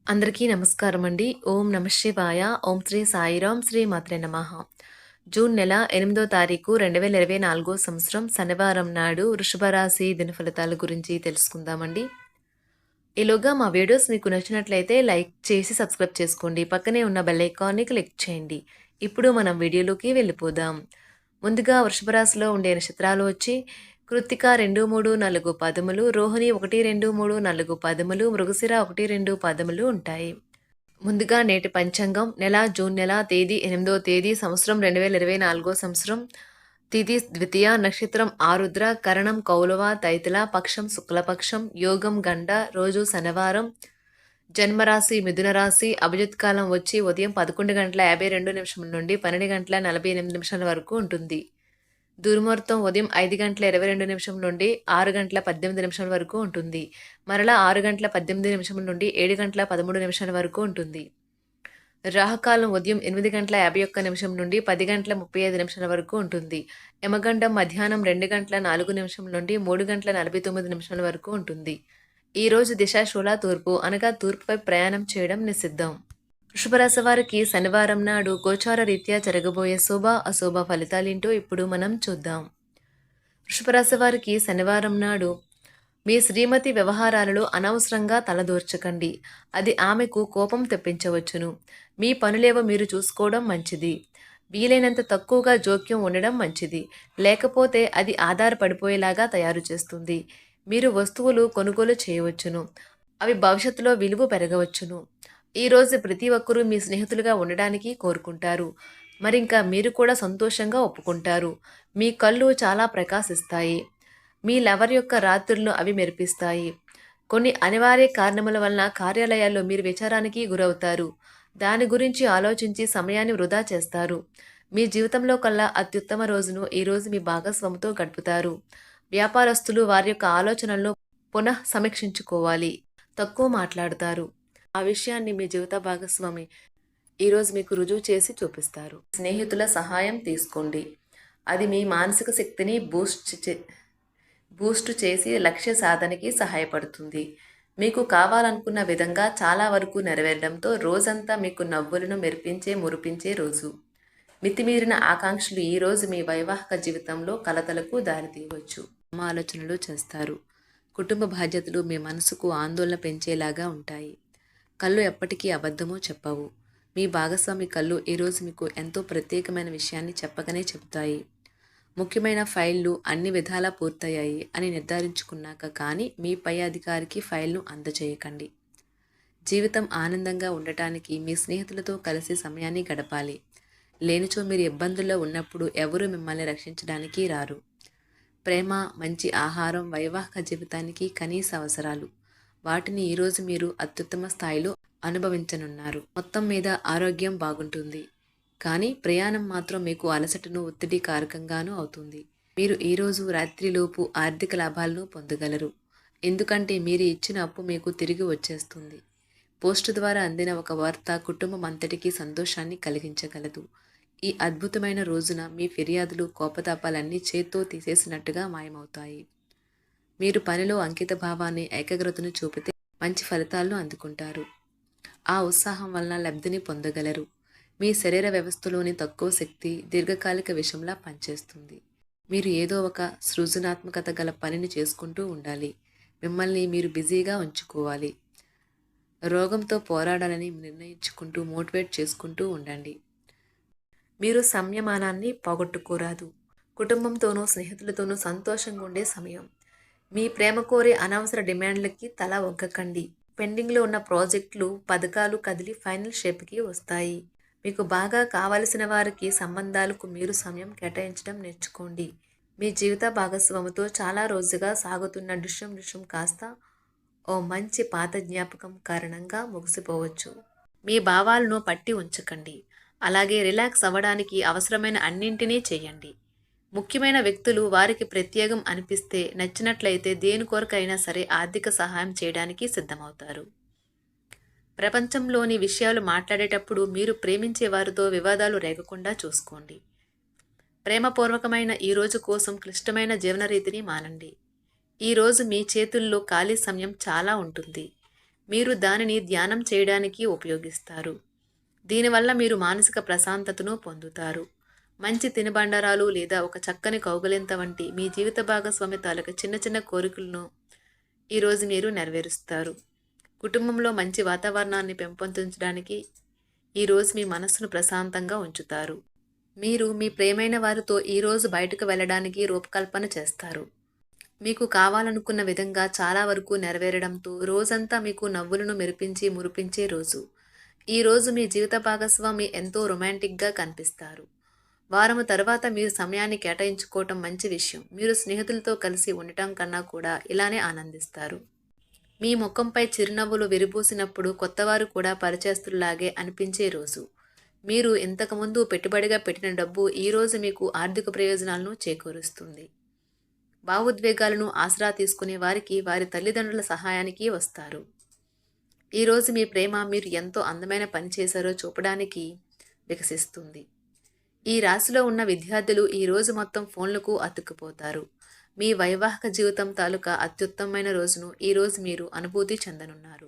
అందరికీ నమస్కారం అండి. ఓం నమ శివాయ. ఓం శ్రీ సాయిరాం శ్రీ మాత్రే నమః. జూన్ నెల 8వ తారీఖు 2024 సంవత్సరం శనివారం నాడు వృషభ రాశి దినఫలితాల గురించి తెలుసుకుందామండి. ఈలోగా మా వీడియోస్ మీకు నచ్చినట్లయితే లైక్ చేసి సబ్స్క్రైబ్ చేసుకోండి. పక్కనే ఉన్న బెల్ ఐకాన్ని క్లిక్ చేయండి. ఇప్పుడు మనం వీడియోలోకి వెళ్ళిపోదాం. ముందుగా వృషభ రాశిలో ఉండే నక్షత్రాలు వచ్చి కృత్తిక 2, 3, 4 పదములు, రోహిణి 1, 2, 3, 4 పదములు, మృగశిర 1, 2 పదములు ఉంటాయి. ముందుగా నేటి పంచాంగం నెల జూన్ నెల తేదీ 8వ తేదీ సంవత్సరం 2024 సంవత్సరం తిథి ద్వితీయ నక్షత్రం ఆరుద్ర కరణం కౌలవ తైతల పక్షం శుక్లపక్షం యోగం గండ రోజు శనివారం జన్మరాశి మిథున రాశి అభిజిత్ కాలం వచ్చి ఉదయం 11:52 నుండి 12:48 వరకు ఉంటుంది. దుర్ముహూర్తం ఉదయం 5:22 నుండి 6:18 వరకు ఉంటుంది. మరలా 6:18 నుండి 7:13 వరకు ఉంటుంది. రాహుకాలం ఉదయం 8:51 నుండి 10:35 వరకు ఉంటుంది. యమగండం మధ్యాహ్నం 2:04 నుండి 3:49 వరకు ఉంటుంది. ఈ రోజు దిశ శూల తూర్పు అనగా తూర్పుపై ప్రయాణం చేయడం నిషిద్ధం. వృషభరాశి వారికి శనివారం నాడు గోచార రీత్యా జరగబోయే శుభ అశుభ ఫలితాలేంటో ఇప్పుడు మనం చూద్దాం. వృషభరాశి వారికి శనివారం నాడు మీ శ్రీమతి వ్యవహారాలలో అనవసరంగా తలదూర్చకండి. అది ఆమెకు కోపం తెప్పించవచ్చును. మీ పనులేవో మీరు చూసుకోవడం మంచిది. వీలైనంత తక్కువగా జోక్యం ఉండడం మంచిది. లేకపోతే అది ఆధారపడిపోయేలాగా తయారు చేస్తుంది. మీరు వస్తువులు కొనుగోలు చేయవచ్చును. అవి భవిష్యత్తులో విలువ పెరగవచ్చును. ఈరోజు ప్రతి ఒక్కరూ మీ స్నేహితులుగా ఉండడానికి కోరుకుంటారు. మరింకా మీరు కూడా సంతోషంగా ఒప్పుకుంటారు. మీ కళ్ళు చాలా ప్రకాశిస్తాయి. మీ లవర్ యొక్క రాత్రులను అవి మెరిపిస్తాయి. కొన్ని అనివార్య కారణముల వలన కార్యాలయాల్లో మీరు విచారానికి గురవుతారు. దాని గురించి ఆలోచించి సమయాన్ని వృధా చేస్తారు. మీ జీవితంలో కల్లా అత్యుత్తమ రోజును ఈరోజు మీ భాగస్వామితో గడుపుతారు. వ్యాపారస్తులు వారి యొక్క ఆలోచనలను పునః సమీక్షించుకోవాలి. తక్కువ మాట్లాడతారు. ఆ విషయాన్ని మీ జీవిత భాగస్వామి ఈరోజు మీకు రుజువు చేసి చూపిస్తారు. స్నేహితుల సహాయం తీసుకోండి. అది మీ మానసిక శక్తిని బూస్ట్ చేసి లక్ష్య సాధనకి సహాయపడుతుంది. మీకు కావాలనుకున్న విధంగా చాలా వరకు నెరవేరడంతో రోజంతా మీకు నవ్వులను మురిపించే రోజు. మితిమీరిన ఆకాంక్షలు ఈరోజు మీ వైవాహిక జీవితంలో కలతలకు దారితీయవచ్చు. ఆలోచనలు చేస్తారు. కుటుంబ బాధ్యతలు మీ మనసుకు ఆందోళన పెంచేలాగా ఉంటాయి. కళ్ళు ఎప్పటికీ అబద్ధమో చెప్పవు. మీ భాగస్వామి కళ్ళు ఈరోజు మీకు ఎంతో ప్రత్యేకమైన విషయాన్ని చెప్పకనే చెబుతాయి. ముఖ్యమైన ఫైళ్లు అన్ని విధాలా పూర్తయ్యాయి అని నిర్ధారించుకున్నాక కానీ మీ పై అధికారికి ఫైల్ను అందజేయకండి. జీవితం ఆనందంగా ఉండటానికి మీ స్నేహితులతో కలిసి సమయాన్ని గడపాలి. లేనిచో మీరు ఇబ్బందుల్లో ఉన్నప్పుడు ఎవరూ మిమ్మల్ని రక్షించడానికి రారు. ప్రేమ, మంచి ఆహారం వైవాహిక జీవితానికి కనీస అవసరాలు. వాటిని ఈరోజు మీరు అత్యుత్తమ స్థాయిలో అనుభవించనున్నారు. మొత్తం మీద ఆరోగ్యం బాగుంటుంది. కానీ ప్రయాణం మాత్రం మీకు అలసటను ఒత్తిడి కారకంగానూ అవుతుంది. మీరు ఈరోజు రాత్రిలోపు ఆర్థిక లాభాలను పొందగలరు. ఎందుకంటే మీరు ఇచ్చిన అప్పు మీకు తిరిగి వచ్చేస్తుంది. పోస్టు ద్వారా అందిన ఒక వార్త కుటుంబం అంతటికీ సంతోషాన్ని కలిగించగలదు. ఈ అద్భుతమైన రోజున మీ ఫిర్యాదులు కోపతాపాలన్నీ చేత్తో తీసేసినట్టుగా మాయమవుతాయి. మీరు పనిలో అంకిత భావాన్ని ఏకాగ్రతను చూపితే మంచి ఫలితాలను అందుకుంటారు. ఆ ఉత్సాహం వలన లబ్ధిని పొందగలరు. మీ శరీర వ్యవస్థలోని తక్కువ శక్తి దీర్ఘకాలిక విషంలా పనిచేస్తుంది. మీరు ఏదో ఒక సృజనాత్మకత గల పనిని చేసుకుంటూ ఉండాలి. మిమ్మల్ని మీరు బిజీగా ఉంచుకోవాలి. రోగంతో పోరాడాలని నిర్ణయించుకుంటూ మోటివేట్ చేసుకుంటూ ఉండండి. మీరు సంయమనాన్ని పోగొట్టుకోరాదు. కుటుంబంతోనూ స్నేహితులతోనూ సంతోషంగా ఉండే సమయం. మీ ప్రేమ కోరే అనవసర డిమాండ్లకి తల ఒగ్గకండి. పెండింగ్లో ఉన్న ప్రాజెక్టులు, పథకాలు కదిలి ఫైనల్ షేప్కి వస్తాయి. మీకు బాగా కావలసిన వారికి సంబంధాలకు మీరు సమయం కేటాయించడం నేర్చుకోండి. మీ జీవిత భాగస్వామితో చాలా రోజుగా సాగుతున్న డిష్యం కాస్త ఓ మంచి పాత జ్ఞాపకం కారణంగా ముగిసిపోవచ్చు. మీ భావాలను పట్టి ఉంచకండి. అలాగే రిలాక్స్ అవ్వడానికి అవసరమైన అన్నింటినీ చేయండి. ముఖ్యమైన వ్యక్తులు వారికి ప్రత్యేకం అనిపిస్తే నచ్చినట్లయితే దేని కొరకైనా సరే ఆర్థిక సహాయం చేయడానికి సిద్ధమవుతారు. ప్రపంచంలోని విషయాలు మాట్లాడేటప్పుడు మీరు ప్రేమించే వారితో వివాదాలు రేగకుండా చూసుకోండి. ప్రేమపూర్వకమైన ఈ రోజు కోసం క్లిష్టమైన జీవన రీతిని మానండి. ఈరోజు మీ చేతుల్లో ఖాళీ సమయం చాలా ఉంటుంది. మీరు దానిని ధ్యానం చేయడానికి ఉపయోగిస్తారు. దీనివల్ల మీరు మానసిక ప్రశాంతతను పొందుతారు. మంచి తినుబండారాలు లేదా ఒక చక్కని కౌగిలింత వంటి మీ జీవిత భాగస్వామి తాలూకు చిన్న చిన్న కోరికలను ఈరోజు మీరు నెరవేరుస్తారు. కుటుంబంలో మంచి వాతావరణాన్ని పెంపొందించడానికి ఈరోజు మీ మనస్సును ప్రశాంతంగా ఉంచుతారు. మీరు మీ ప్రియమైన వారితో ఈరోజు బయటకు వెళ్ళడానికి రూపకల్పన చేస్తారు. మీకు కావాలనుకున్న విధంగా చాలా వరకు నెరవేరడంతో రోజంతా మీకు నవ్వులను మెరిపించి మురిపించే రోజు. ఈరోజు మీ జీవిత భాగస్వామి ఎంతో రొమాంటిక్గా కనిపిస్తారు. వారము తర్వాత మీరు సమయాన్ని కేటాయించుకోవటం మంచి విషయం. మీరు స్నేహితులతో కలిసి ఉండటం కన్నా కూడా ఇలానే ఆనందిస్తారు. మీ ముఖంపై చిరునవ్వులు విరిబూసినప్పుడు కొత్తవారు కూడా పరిచయస్తుల్లాగే అనిపించే రోజు. మీరు ఇంతకుముందు పెట్టుబడిగా పెట్టిన డబ్బు ఈరోజు మీకు ఆర్థిక ప్రయోజనాలను చేకూరుస్తుంది. భావోద్వేగాలను ఆసరా తీసుకునే వారికి వారి తల్లిదండ్రుల సహాయానికి వస్తారు. ఈరోజు మీ ప్రేమ మీరు ఎంతో అందమైన పని చేశారో చూపడానికి వికసిస్తుంది. ఈ రాశిలో ఉన్న విద్యార్థులు ఈరోజు మొత్తం ఫోన్లకు అతుక్కుపోతారు. మీ వైవాహిక జీవితం తాలూకా అత్యుత్తమమైన రోజును ఈరోజు మీరు అనుభూతి చెందనున్నారు.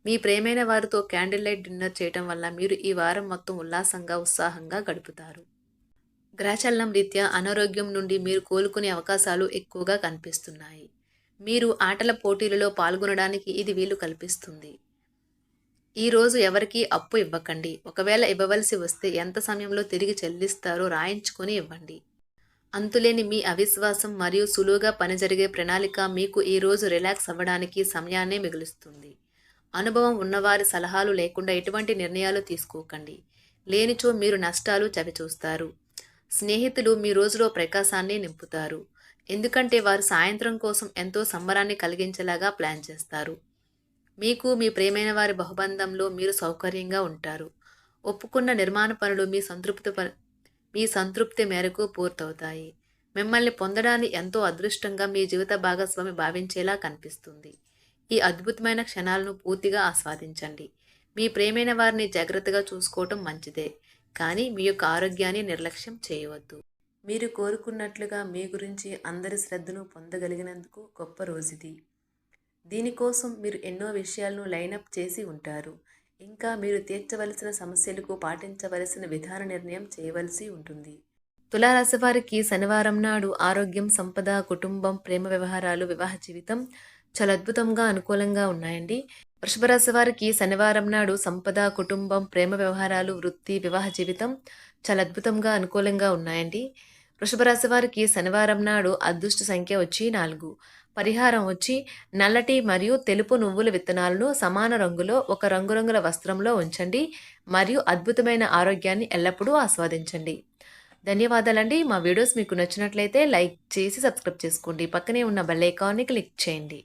మీ ప్రేమైన వారితో క్యాండిల్ లైట్ డిన్నర్ చేయటం వల్ల మీరు ఈ వారం మొత్తం ఉల్లాసంగా ఉత్సాహంగా గడుపుతారు. గ్రహచలనం రీత్యా అనారోగ్యం నుండి మీరు కోలుకునే అవకాశాలు ఎక్కువగా కనిపిస్తున్నాయి. మీరు ఆటల పోటీలలో పాల్గొనడానికి ఇది వీలు కల్పిస్తుంది. ఈరోజు ఎవరికీ అప్పు ఇవ్వకండి. ఒకవేళ ఇవ్వవలసి వస్తే ఎంత సమయంలో తిరిగి చెల్లిస్తారో రాయించుకొని ఇవ్వండి. అంతులేని మీ అవిశ్వాసం మరియు సులువుగా పని జరిగే ప్రణాళిక మీకు ఈరోజు రిలాక్స్ అవ్వడానికి సమయాన్నే మిగులుస్తుంది. అనుభవం ఉన్నవారి సలహాలు లేకుండా ఎటువంటి నిర్ణయాలు తీసుకోకండి. లేనిచో మీరు నష్టాలు చవిచూస్తారు. స్నేహితులు మీ రోజులో ప్రకాశాన్ని నింపుతారు. ఎందుకంటే వారు సాయంత్రం కోసం ఎంతో సంబరాన్ని కలిగించేలాగా ప్లాన్ చేస్తారు. మీకు మీ ప్రియమైన వారి బహుబంధంలో మీరు సౌకర్యంగా ఉంటారు. ఒప్పుకున్న నిర్మాణ పనులు మీ సంతృప్తి మేరకు పూర్తవుతాయి. మిమ్మల్ని పొందడాన్ని ఎంతో అదృష్టంగా మీ జీవిత భాగస్వామి భావించేలా కనిపిస్తుంది. ఈ అద్భుతమైన క్షణాలను పూర్తిగా ఆస్వాదించండి. మీ ప్రియమైన వారిని జాగ్రత్తగా చూసుకోవటం మంచిదే, కానీ మీ యొక్క ఆరోగ్యాన్ని నిర్లక్ష్యం చేయవద్దు. మీరు కోరుకున్నట్లుగా మీ గురించి అందరి శ్రద్ధను పొందగలిగినందుకు గొప్ప రోజుది. దీనికోసం మీరు ఎన్నో విషయాలను లైనప్ చేసి ఉంటారు. ఇంకా మీరు తీర్చవలసిన సమస్యలకు పాటించవలసిన విధాన నిర్ణయం చేయవలసి ఉంటుంది. తులారాశి వారికి శనివారం నాడు ఆరోగ్యం, సంపద, కుటుంబం, ప్రేమ వ్యవహారాలు, వివాహ జీవితం చాలా అద్భుతంగా అనుకూలంగా ఉన్నాయండి. వృషభ రాశి వారికి శనివారం నాడు సంపద, కుటుంబం, ప్రేమ వ్యవహారాలు, వృత్తి, వివాహ జీవితం చాలా అద్భుతంగా అనుకూలంగా ఉన్నాయండి. వృషభ రాశి వారికి శనివారం నాడు అదృష్ట సంఖ్య వచ్చి 4. పరిహారం వచ్చి నల్లటి మరియు తెలుపు నువ్వుల విత్తనాలను సమాన రంగులో ఒక రంగురంగుల వస్త్రంలో ఉంచండి మరియు అద్భుతమైన ఆరోగ్యాన్ని ఎల్లప్పుడూ ఆస్వాదించండి. ధన్యవాదాలండి. మా వీడియోస్ మీకు నచ్చినట్లయితే లైక్ చేసి సబ్స్క్రైబ్ చేసుకోండి. పక్కనే ఉన్న బెల్ ఐకాన్ని క్లిక్ చేయండి.